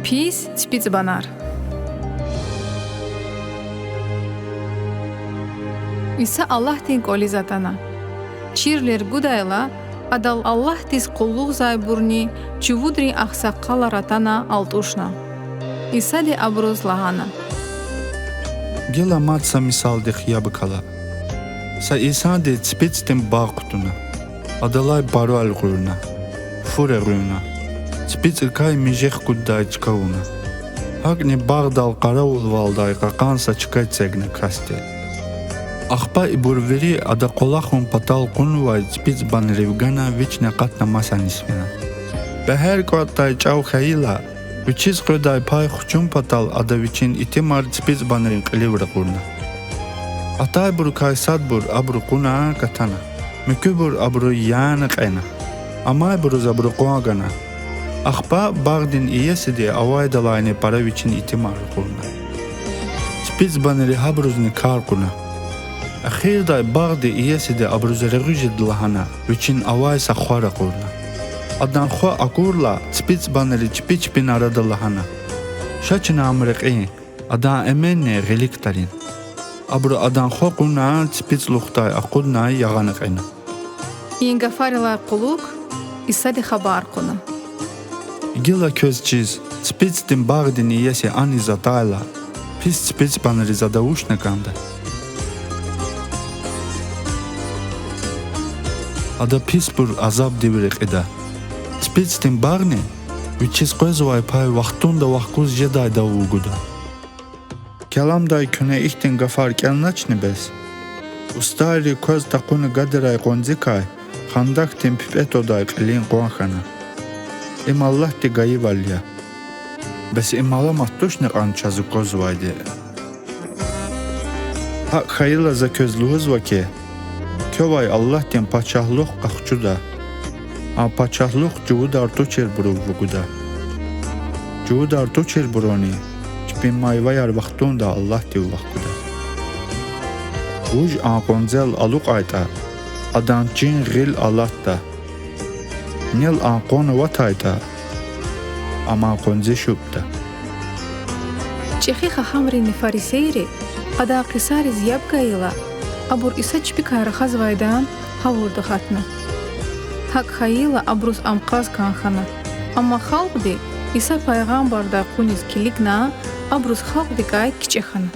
Pis spitz banar. İsa Allah tin koli zatana. Çirler gudayla adal Allah tis kulluk zayburni çuvudri aksakala ratana altuşna. İsa de abruz lahana. Gela matsa misal de xiyabıkala. Sa İsa de spitz tim bağ kutuna. Adalay baru al guruna. Fure runa. Spitz kay mijeh kudday çıkavuna. Hagni bağdal qaravul valday qakansa çıkay tsegne kastel. Ахпа и бурвери ада колахун патал кунвай спиц бан ревгана вичне қатна масанисвена. Бехер кваттай чау хаила, вичиз қодай пай хучун патал ада вичин итимар спиц бан ринқливра курна. Атай бур кайсад бур абру куна катана. Мükü бур абру яна қайна. Амай бур забру қуагана. Ахпа бағдин иесиде авай далайны пара вичин итимар курна. Спиц бан рихабрузни кар куна. أخير داي باغدي إياسي دي أبرز رغجد لهنا وچين أواي سخوارا قورنا أدان خوا أقورلا تسبيتس بانري چبيچ بين أراد لهنا شاچنا أمرقين أدان أميني غليك تارين أبرو أدان خوا قورنا تسبيتس لوختاي أقودنا يغانقين İnga farila kuluk İsa de habar kona. Gila köz çiz تسبيتس دين باغدين إياسي أني زاتايلا Pis تسبيتس بانري زاداوشنا كامدا Ada pisbur azab divirek eda. Spitstin barne, vichis qozvay pay vaqtunda vaqkuz jeday da uguda. Kelamday küne ihtin gafar kelnaçni bes. Ustari koz taqunu gadiray qonzikay, xandak tin pipetoday qilin qonxana. Allah ti gayi valya. Bes imala mattushni qanchazı qozvaydi. Ha khayla za közluğuz vake. Kövay Allah ten paçahluq qaqçuda. A paçahluq cuvudar toçer buruvuguda. Cuvudar toçer buroni. Çpin mayvayar vaqtunda Allah te vaqquda. Uj a qonzel aluq ayta. Adan cin gil alatta. Nil a qonu watayta. Ama qonze şubda. Çexi xahamri fariseyri ada qisari ziyab gayla. Abur İsa çpikayra xazvaydan havurdu xatna. Hak hayila abrus amqaz kanxana. Amma xalq de İsa paygambarda qunis kilikna abrus xalq de gay kiçexana.